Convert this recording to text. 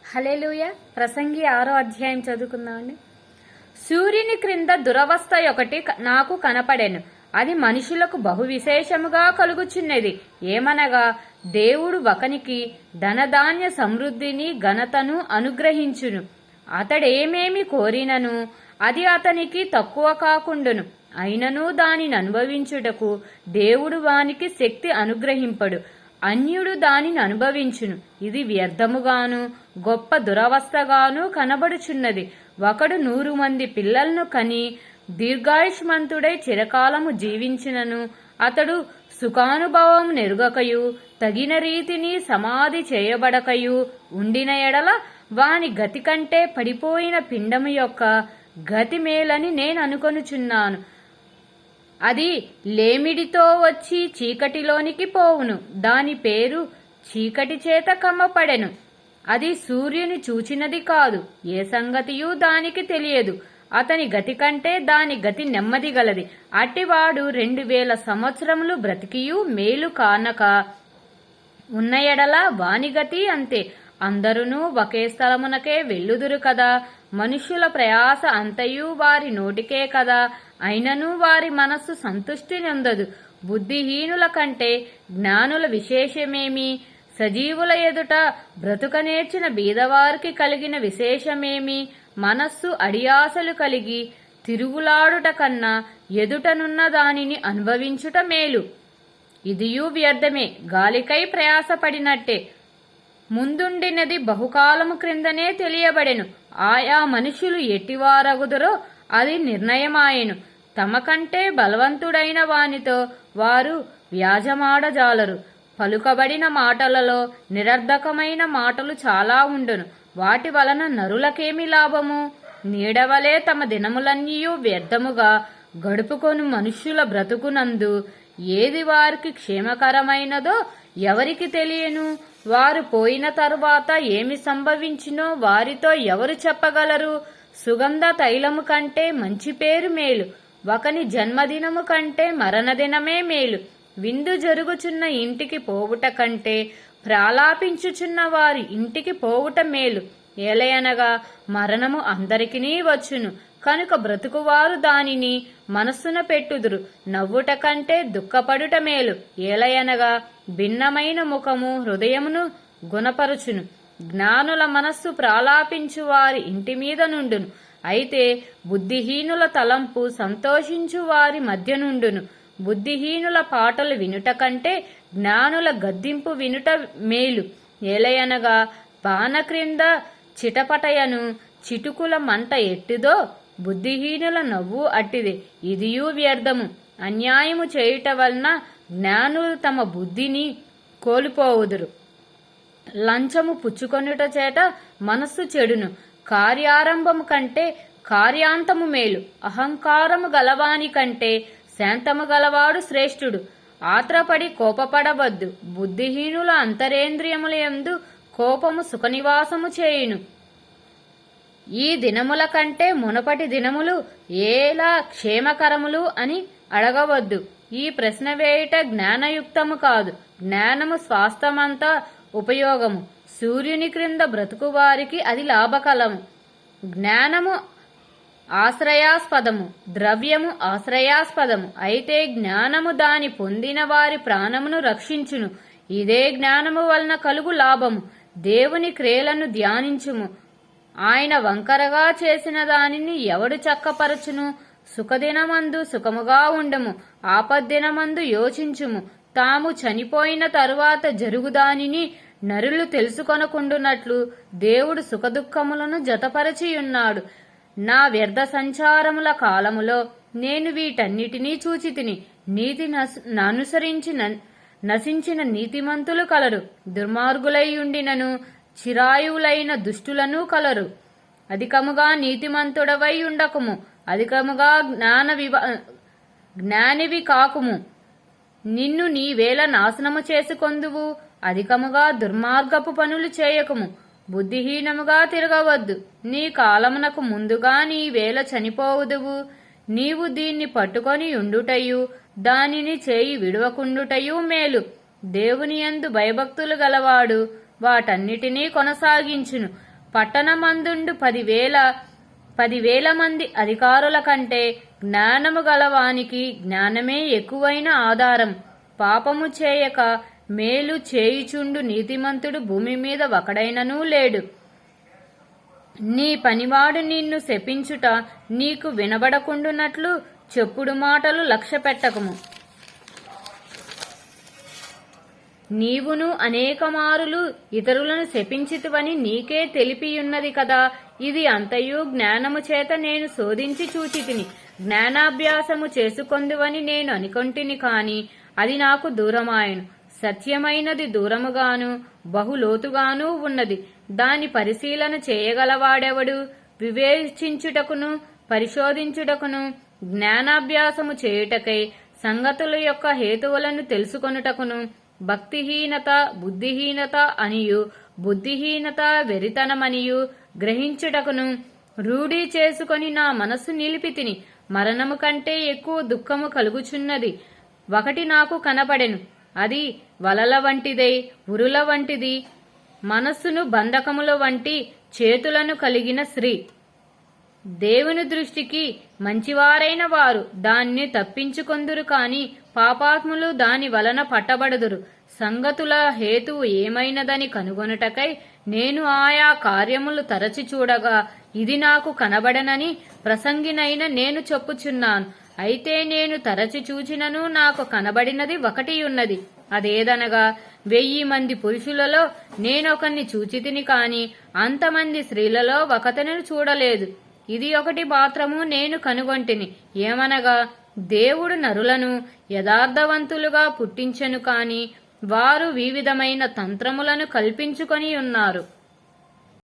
హల్లెలూయా. ప్రసంగి 6వ అధ్యాయం చదువుకుందామండి. సూర్యుని క్రింద దురవస్థ ఒకటి నాకు కనపడెను. అది మనుషులకు బహు విశేషముగా కలుగుచున్నది. ఏమనగా, దేవుడు ఒకనికి ధనధాన్య సమృద్ధిని ఘనతను అనుగ్రహించును. అతడేమేమి కోరినను అది అతనికి తక్కువ కాకుండును. అయినను దానిని అనుభవించుటకు దేవుడు వానికి శక్తి అనుగ్రహింపడు. అన్యుడు దానిని అనుభవించును. ఇది వ్యర్థముగాను గొప్ప దురవస్థగాను కనబడుచున్నది. ఒకడు 100 మంది పిల్లలను కని దీర్ఘాయుష్మంతుడై చిరకాలము జీవించినను అతడు సుఖానుభవం నెరుగకయు తగిన రీతిని సమాధి చేయబడకయు ఉండిన ఎడల వాని గతి కంటే పడిపోయిన పిండము యొక్క గతి మేలని నేను అనుకొనుచున్నాను. అది లేమిడితో వచ్చి చీకటిలోనికి పోవును. దాని పేరు చీకటి చేత కమ్మపడెను. అది సూర్యుని చూచినది కాదు, ఏ సంగతియూ దానికి తెలియదు. అతని గతి కంటే దాని గతి నెమ్మది గలది. అట్టివాడు 2000 సంవత్సరములు బ్రతికియు మేలు కానక ఉన్న ఎడల వాని గతి అంతే. అందరునూ ఒకే స్థలమునకే వెళ్ళుదురు కదా. మనుష్యుల ప్రయాస అంతయు వారి నోటికే కదా. అయినను వారి మనస్సు సంతుష్టి నొందదు. బుద్ధిహీనుల కంటే జ్ఞానుల విశేషమేమి? సజీవుల ఎదుట బ్రతుక నేర్చిన బీదవారికి కలిగిన విశేషమేమి? మనస్సు అడియాసలు కలిగి తిరుగులాడుట కన్నా ఎదుటనున్న దానిని అనుభవించుట మేలు. ఇదియు వ్యర్థమే, గాలికై ప్రయాసపడినట్టే. ముందుండినది బహుకాలము క్రిందనే తెలియబడెను. ఆయా మనుషులు ఎట్టివారగుదరో అది నిర్ణయమాయెను. తమకంటే బలవంతుడైన వానితో వారు వ్యాజమాడజాలరు. పలుకబడిన మాటలలో నిరర్ధకమైన మాటలు చాలా ఉండును. వాటి వలన నరులకేమి లాభము? నీడవలే తమ దినములన్నీయు వ్యర్థముగా గడుపుకొను మనుష్యుల బ్రతుకునందు ఏది వారికి క్షేమకరమైనదో ఎవరికి తెలియను? వారు పోయిన తరువాత ఏమి సంభవించినో వారితో ఎవరు చెప్పగలరు? సుగంధ తైలము కంటే మంచి పేరు మేలు. ఒకని జన్మదినము కంటే మరణదినమే మేలు. విందు జరుగుచున్న ఇంటికి పోవుట కంటే ప్రాలాపించుచున్న వారి ఇంటికి పోవుట మేలు. ఏలయనగా మరణము అందరికినీ వచ్చును. కనుక బ్రతుకువారు దానిని మనస్సున పెట్టుదురు. నవ్వుట కంటే దుఃఖపడుట మేలు. ఏలయనగా భిన్నమైన ముఖము హృదయమును గుణపరుచును. జ్ఞానుల మనస్సు ప్రాలాపించు వారి ఇంటి మీద నుండును. అయితే బుద్ధిహీనుల తలంపు సంతోషించు వారి మధ్య నుండును. బుద్ధిహీనుల పాటలు వినుట కంటే జ్ఞానుల గద్దింపు వినుట మేలు. ఏలయనగా బాణ క్రింద చిటపటయను చిటుకుల మంట ఎట్టిదో బుద్ధిహీనుల నవ్వు అట్టిదే. ఇదియు వ్యర్థము. అన్యాయము చేయుట వలన జ్ఞానులు తమ బుద్ధిని కోల్పోవుదురు. లంచము పుచ్చుకొనుట చేత మనస్సు చెడును. కార్యారంభము కంటే కార్యాంతము మేలు. అహంకారము గలవాని కంటే శాంతము గలవాడు శ్రేష్ఠుడు. ఆత్రపడి కోపపడవద్దు. బుద్ధిహీనుల అంతరేంద్రియముల యందు కోపము సుఖనివాసము చేయును. ఈ దినముల కంటే మునపటి దినములు ఎలా క్షేమకరములు అని అడగవద్దు. ఈ ప్రశ్న వేయుట జ్ఞానయుక్తము కాదు. జ్ఞానము స్వాస్థ్యమంతా ఉపయోగము. సూర్యుని క్రింద బ్రతుకు వారికి అది లాభకలము. జ్ఞానము ఆశ్రయాస్పదము, ద్రవ్యము ఆశ్రయాస్పదము. అయితే జ్ఞానము దాని పొందిన వారి ప్రాణమును రక్షించును. ఇదే జ్ఞానము వలన కలుగు లాభము. దేవుని క్రియలను ధ్యానించుము. ఆయన వంకరగా చేసిన దానిని ఎవడు చక్కపరచును? సుఖదినమందు సుఖముగా ఉండము. ఆపద్దినమందు యోచించుము. తాము చనిపోయిన తరువాత జరుగుదానిని నరులు తెలుసుకొనకుండునట్లు దేవుడు సుఖదుఖములను జతపరచియున్నాడు. నా వ్యర్థ సంచారముల కాలములో నేను వీటన్నిటినీ చూచితిని. నీతి అనుసరించి నశించిన నీతిమంతులు కలరు. దుర్మార్గులై ఉండినను చిరాయువులైన దుష్టులను కలరు. అధికముగా నీతిమంతుడవై ఉండకుము. అధికముగా జ్ఞానివి కాకుము. నిన్ను నీవేళ నాశనము చేసుకొందువు. అధికముగా దుర్మార్గపు పనులు చేయకుము. బుద్ధిహీనముగా తిరగవద్దు. నీ కాలమునకు ముందుగా నీవేళ చనిపోవుదువు. నీవు దీన్ని పట్టుకొని ఉండుటయు దానిని చేయి విడవకుండుటయు మేలు. దేవుని యందు భయభక్తులు గలవాడు వాటన్నిటినీ కొనసాగించును. పట్టణమందుండు 10,000 మంది అధికారుల కంటే జ్ఞానము గలవానికి జ్ఞానమే ఎక్కువైన ఆధారం. పాపము చేయక మేలు చేయుచుండు నీతిమంతుడు భూమి మీద ఒకడైననూ లేడు. నీ పనివాడు నిన్ను శపించుట నీకు వినబడకుండునట్లు చెప్పుడు మాటలు లక్ష్యపెట్టకము. నీవును అనేక మారులు ఇతరులను శపించితివని నీకే తెలిపియున్నది కదా. ఇది అంతయు జ్ఞానము చేత నేను శోధించి చూచితిని. జ్ఞానాభ్యాసము చేసుకొందువని నేను అనుకొంటిని కాని అది నాకు దూరమాయను. సత్యమైనది దూరముగాను బహులోతుగానూ ఉన్నది. దాని పరిశీలన చేయగలవాడెవడు? వివేచించుటకును పరిశోధించుటకును జ్ఞానాభ్యాసము చేయుటకై సంగతుల యొక్క హేతువులను తెలుసుకొనుటకును భక్తిహీనత బుద్ధిహీనత అనియు బుద్ధిహీనత వెరితనమనియు గ్రహించుటకును రూఢీ చేసుకొని నా మనస్సు నిలిపితిని. మరణము కంటే ఎక్కువ దుఃఖము కలుగుచున్నది ఒకటి నాకు కనపడెను. అది వలల వంటిదై ఉరుల వంటిది. మనస్సును బంధకముల వంటి చేతులను కలిగిన స్త్రీ. దేవుని దృష్టికి మంచివారైన వారు దాన్ని తప్పించుకొందురు కాని పాపాత్ములు దాని వలన పట్టబడుదురు. సంగతుల హేతువు ఏమైనదని కనుగొనుటకై నేను ఆయా కార్యములు తరచి చూడగా ఇది నాకు కనబడనని ప్రసంగినైన నేను చెప్పుచున్నాను. అయితే నేను తరచి చూచినను నాకు కనబడినది ఒకటి ఉన్నది. అదేదనగా 1000 మంది పురుషులలో నేనొకరిని చూచితిని కాని అంతమంది స్త్రీలలో ఒకతను చూడలేదు. ఇది ఒకటి మాత్రము నేను కనుగొంటిని. ఏమనగా దేవుడు నరులను యథార్థవంతులుగా పుట్టించెను కాని వారు వివిధమైన తంత్రములను కల్పించుకొని ఉన్నారు.